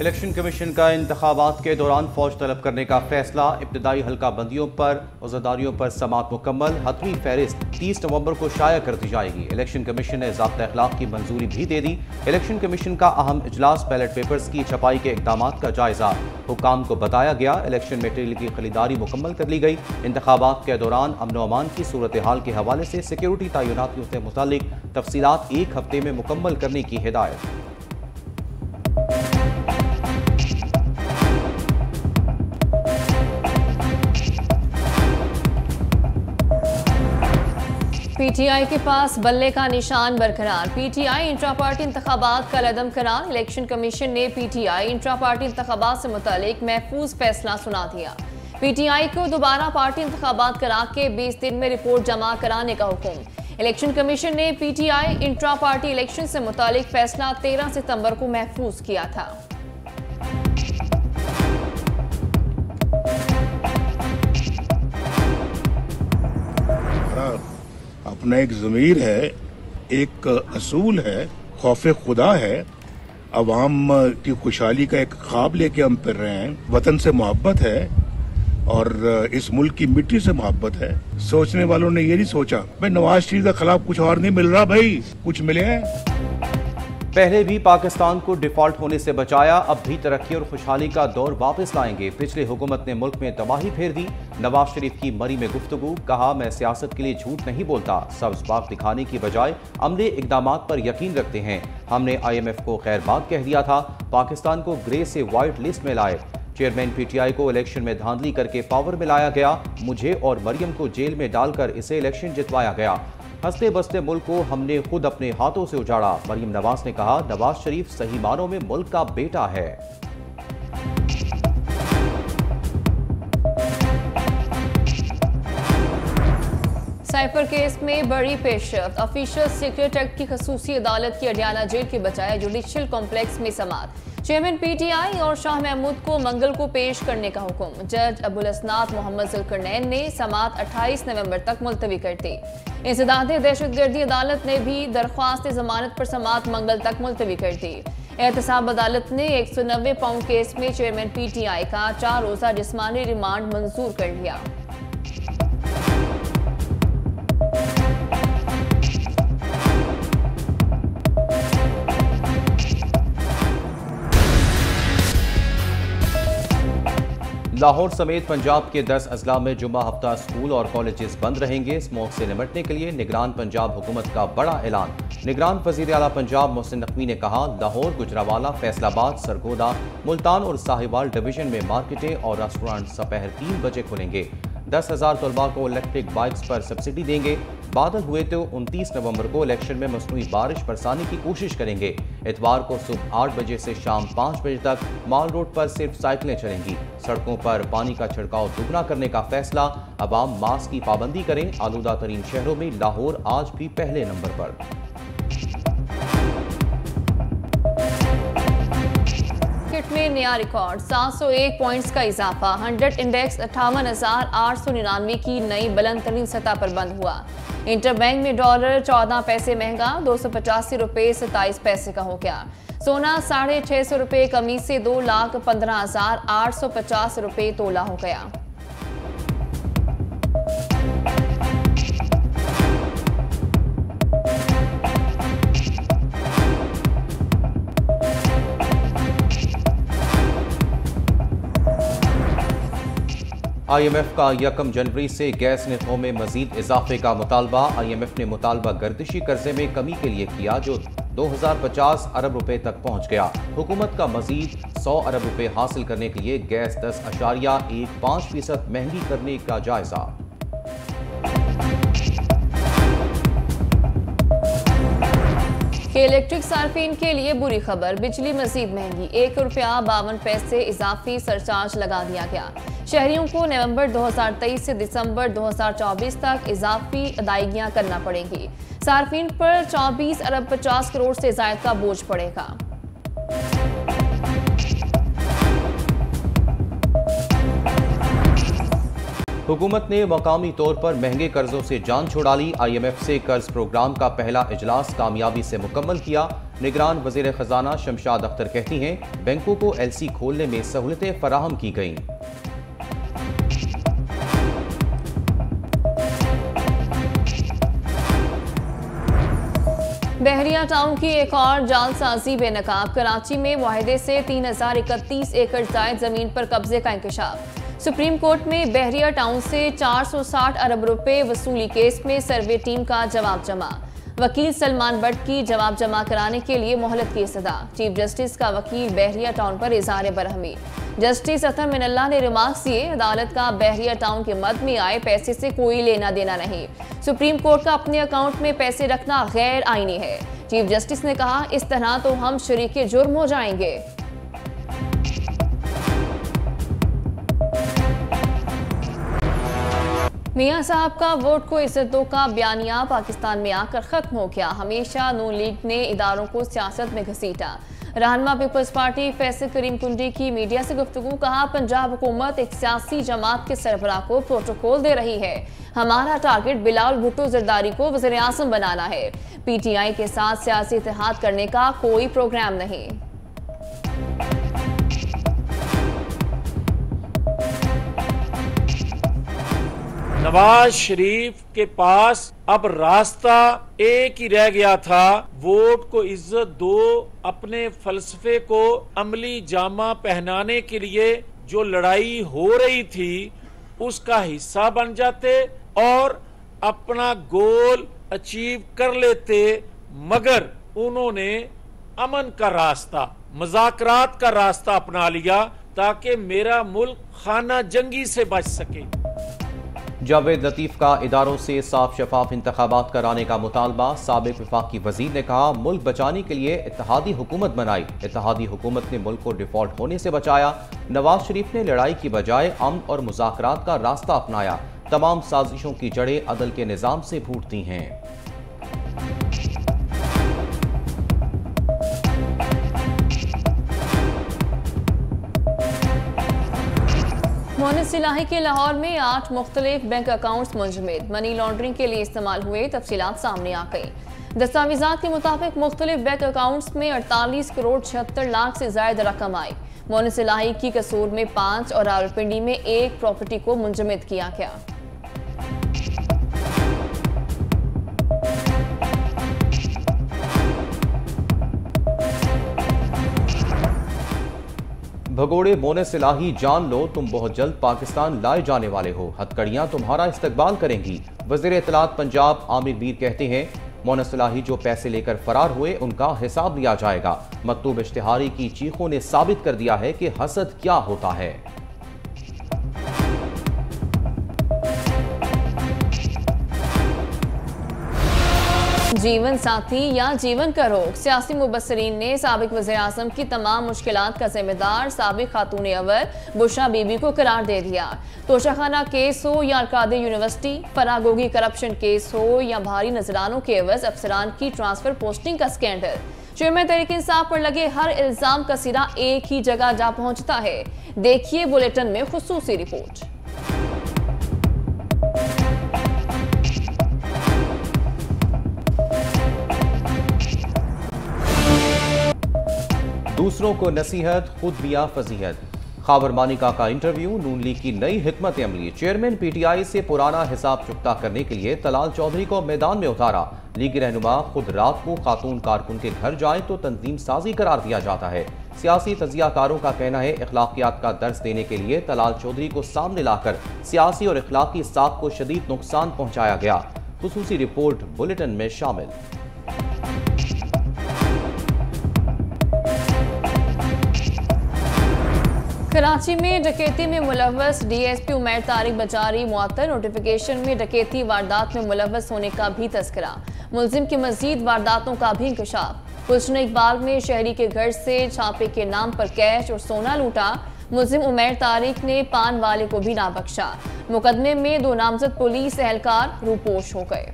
Election commission का इंतखाबात के दौरान फौज तलब करने का फैसला। इब्तदाई हल्का बंदियों पर उज़्ज़दारियों पर समात मुकम्मल। हतमी फहरिस्त 30 नवंबर को शाया कर दी जाएगी। इलेक्शन कमीशन ने ज़ाब्ता अखलाक की मंजूरी भी दे दी। इलेक्शन कमीशन का अहम इजलास बैलेट पेपर्स की छपाई के इक़दामात का जायजा। हुक्काम को बताया गया। इलेक्शन मटेरियल की खरीदारी मुकम्मल कर ली गई। इंतखाबात के दौरान अमन व अमान की सूरत हाल के हवाले से सिक्योरिटी तैनातियों से मुतालिक तफसीलात 1 हफ्ते में मुकम्मल करने की हिदायत। पीटीआई के पास बल्ले का निशान बरकरार। पीटीआई इंट्रा पार्टी इंतखाबात का लदम करार। इलेक्शन कमीशन ने पीटीआई इंट्रा पार्टी इंतखाबात से मुतालिक महफूज फैसला सुना दिया। पीटीआई को दोबारा पार्टी इंतखाबात करा के 20 दिन में रिपोर्ट जमा कराने का हुक्म। इलेक्शन कमीशन ने पीटीआई इंट्रा पार्टी इलेक्शन से मुतालिक फैसला 13 सितंबर को महफूज किया था। अपना एक ज़मीर है, एक असूल है, खौफ खुदा है, अवाम की खुशहाली का एक ख्वाब लेके हम फिर रहे हैं। वतन से मोहब्बत है और इस मुल्क की मिट्टी से मोहब्बत है। सोचने वालों ने ये नहीं सोचा भाई नवाज शरीफ के खिलाफ कुछ और नहीं मिल रहा, भाई कुछ मिले हैं। पहले भी पाकिस्तान को डिफॉल्ट होने से बचाया, अब भी तरक्की और खुशहाली का दौर वापस लाएंगे। पिछली हुकूमत ने मुल्क में तबाही फेर दी। नवाज शरीफ की मरी में गुफ्तगू। कहा, मैं सियासत के लिए झूठ नहीं बोलता। सब्ज बाग दिखाने की बजाय अमले इकदामात पर यकीन रखते हैं। हमने IMF को खैरबाग कह दिया था। पाकिस्तान को ग्रे से वाइट लिस्ट में लाए। चेयरमैन PTI को इलेक्शन में धांधली करके पावर में लाया गया। मुझे और मरियम को जेल में डालकर इसे इलेक्शन जितवाया गया। हंसते बसते मुल्क को हमने खुद अपने हाथों से उजाड़ा। मरियम नवाज ने कहा, नवाज शरीफ सही मानों में मुल्क का बेटा है। साइफर केस में बड़ी पेशरफ्त। ऑफिशियल सीक्रेट एक्ट की खसूसी अदालत की अडियाला जेल के बजाय जुडिशियल कॉम्प्लेक्स में समात। चेयरमैन PTI और शाह महमूद को मंगल को पेश करने का हुक्म। जज अबुल असनाद मोहम्मद जुल्करनैन ने समात 28 नवंबर तक मुलतवी कर दी। इंसदाद दहशतगर्दी अदालत ने भी दरख्वास्त जमानत पर समात मंगल तक मुलतवी कर दी। एहतसाब अदालत ने 190 पाउंड केस में चेयरमैन PTI का 4 रोज़ा जिस्मानी रिमांड मंजूर कर लिया। लाहौर समेत पंजाब के 10 अजला में जुम्मा हफ्ता स्कूल और कॉलेजेस बंद रहेंगे। स्मोक से निपटने के लिए निगरान पंजाब हुकूमत का बड़ा ऐलान। निगरान वज़ीर आला पंजाब मोहसिन नकवी ने कहा, लाहौर, गुजरावाला, फैसलाबाद, सरगोदा, मुल्तान और साहिवाल डिवीजन में मार्केटें और रेस्टोरेंट दोपहर 3 बजे खुलेंगे। 10,000 तलबा को इलेक्ट्रिक बाइक्स पर सब्सिडी देंगे। बादल हुए तो 29 नवंबर को इलेक्शन में मसनूई बारिश बरसाने की कोशिश करेंगे। इतवार को सुबह 8 बजे से शाम 5 बजे तक माल रोड पर सिर्फ साइकिलें चलेंगी। सड़कों पर पानी का छिड़काव दुगना करने का फैसला। अवाम मास्क की पाबंदी करें। आलूदा तरीन शहरों में लाहौर आज भी पहले नंबर पर। में नया रिकॉर्ड 701 पॉइंट्स का इजाफा। 100 इंडेक्स 58,899 की नई बुलंद तरीन सतह पर बंद हुआ। इंटरबैंक में डॉलर 14 पैसे महंगा 285 रुपये 27 पैसे का हो गया। सोना 650 रुपये कमी से 2,15,850 रुपये तोला हो गया। IMF का 1 जनवरी से गैस निरखों में मजीद इजाफे का मुतालबा। IMF ने मुतालबा गर्दिशी कर्जे में कमी के लिए किया जो 2050 अरब रुपए तक पहुंच गया। हुकूमत का मजीद 100 अरब रुपए हासिल करने के लिए गैस 10.15% महंगी करने का जायजा। के इलेक्ट्रिक सार्फिन के लिए बुरी खबर। बिजली मजीद महंगी। 1 रुपया 52 पैसे इजाफी सरचार्ज लगा दिया गया। शहरियों को नवंबर 2023 से दिसंबर 2024 तक इजाफी अदायगियां करना पड़ेंगी। सार्फिन पर 24 अरब 50 करोड़ से ज्यादा का बोझ पड़ेगा। हुकूमत ने मकामी तौर पर महंगे कर्जों से जान छुड़ा ली। IMF से कर्ज प्रोग्राम का पहला इजलास कामयाबी से मुकम्मल किया। निगरान वजीर खजाना शमशाद अख्तर कहती हैं, बैंकों को LC खोलने में सहूलतें फराहम की गईं। बहरिया टाउन की एक और जालसाजी बेनकाब। कराची में मुआहदे से 3031 एकड़ जायद जमीन पर कब्जे का इंकशाफ। सुप्रीम कोर्ट में बहरिया टाउन से 460 अरब रुपए वसूली केस में सर्वे टीम का जवाब जमा। वकील सलमान बट की जवाब जमा कराने के लिए मोहलत की सदा। चीफ जस्टिस का वकील बहरिया टाउन पर इज़हार बरहमी। जस्टिस अतर मिनल्ला ने रिमार्क्स दिए, अदालत का बहरिया टाउन के मद में आए पैसे से कोई लेना देना नहीं। सुप्रीम कोर्ट का अपने अकाउंट में पैसे रखना गैर आईनी है। चीफ जस्टिस ने कहा, इस तरह तो हम शरीके जुर्म हो जाएंगे। मियां साहब का वोट को इज्जत दो का बयानिया पाकिस्तान में आकर खत्म हो गया। हमेशा नून लीग ने इदारों को सियासत में घसीटा। रहनुमा पीपल्स पार्टी फैसल करीम कुंडी की मीडिया से गुफ्तगू। कहा, पंजाब हुकूमत एक सियासी जमात के सरबराह को प्रोटोकॉल दे रही है। हमारा टारगेट बिलावल भुट्टो जरदारी को वज़ीर आज़म बनाना है। PTI के साथ सियासी इत्तेहाद करने का कोई प्रोग्राम नहीं। नवाज शरीफ के पास अब रास्ता एक ही रह गया था, वोट को इज्जत दो। अपने फलसफे को अमली जामा पहनाने के लिए जो लड़ाई हो रही थी उसका हिस्सा बन जाते और अपना गोल अचीव कर लेते, मगर उन्होंने अमन का रास्ता, मुज़ाकरात का रास्ता अपना लिया ताकि मेरा मुल्क खाना जंगी से बच सके। जावेद लतीफ का इदारों से साफ शफाफ इंतखाबात कराने का मुतालबा। साबिक वफाकी वजीर ने कहा, मुल्क बचाने के लिए इत्तेहादी हुकूमत बनाई। इत्तेहादी हुकूमत ने मुल्क को डिफॉल्ट होने से बचाया। नवाज शरीफ ने लड़ाई की बजाय अमन और मुज़ाकरात का रास्ता अपनाया। तमाम साजिशों की जड़ें अदल के निज़ाम से फूटती हैं। मोनिस इलाही के लाहौर में 8 मुख्तलिफ बैंक अकाउंट्स मुंजमद। मनी लॉन्ड्रिंग के लिए इस्तेमाल हुए तफसीलात सामने आ गई। दस्तावेजात के मुताबिक मुख्तलिफ बैंक अकाउंट्स में 48 करोड़ 76 लाख से ज्यादा रकम आई। मोनिस इलाही की कसूर में 5 और रावलपिंडी में 1 प्रॉपर्टी को मुंजमद किया गया। भगोड़े मोनिस इलाही, जान लो तुम बहुत जल्द पाकिस्तान लाए जाने वाले हो। हथकड़ियां तुम्हारा इस्तकबाल करेंगी। वज़ीर इत्तलात पंजाब आमिर मीर कहते हैं, मोनिस इलाही जो पैसे लेकर फरार हुए उनका हिसाब लिया जाएगा। मकतूब इश्तिहारी की चीखों ने साबित कर दिया है कि हसद क्या होता है। जीवन साथी या जीवन का रोग। सियासी मुबस्सरीन ने साबिक वज़ीर आज़म की तमाम मुश्किलात का जिम्मेदार साबिक खातून अव्वल बुशरा बीबी को करार दे दिया। तोशाखाना केस हो या अलकादे यूनिवर्सिटी, फरागोगी करप्शन केस हो या भारी नजरानों के एवज अफसरान की ट्रांसफर पोस्टिंग का स्कैंडल, चेयरमैन तहरीक इंसाफ पर लगे हर इल्जाम का सिरा एक ही जगह जा पहुंचता है। देखिए बुलेटिन में खुसूसी रिपोर्ट। दूसरों को नसीहत, खुद बिया फजीहत। खाबर मानिका का इंटरव्यू। नून लीग की नई हिकमत अमली। चेयरमैन PTI से पुराना हिसाब चुकता करने के लिए तलाल चौधरी को मैदान में उतारा। लीग रहनुमा खुद रात को खातून कारकुन के घर जाए तो तंजीम साजी करार दिया जाता है। सियासी तजियाकारों का कहना है, इखलाकियात का दर्स देने के लिए तलाल चौधरी को सामने लाकर सियासी और इखलाकी साख को शदीद नुकसान पहुंचाया गया। खुसूसी रिपोर्ट बुलेटिन में शामिल। कराची में डकैती में मुलव्वस DSP उमैर तारिक बजारी मुअत्तल। नोटिफिकेशन में डकैती वारदात में मुलव्वस होने का भी तस्करा। मुलजिम की मजीद वारदातों का भी इंकशाफ। पुलिस ने इकबाल में शहरी के घर से छापे के नाम पर कैश और सोना लूटा। मुलजिम उमैर तारिक ने पान वाले को भी ना बख्शा। मुकदमे में 2 नामजद पुलिस एहलकार रूपोश हो गए।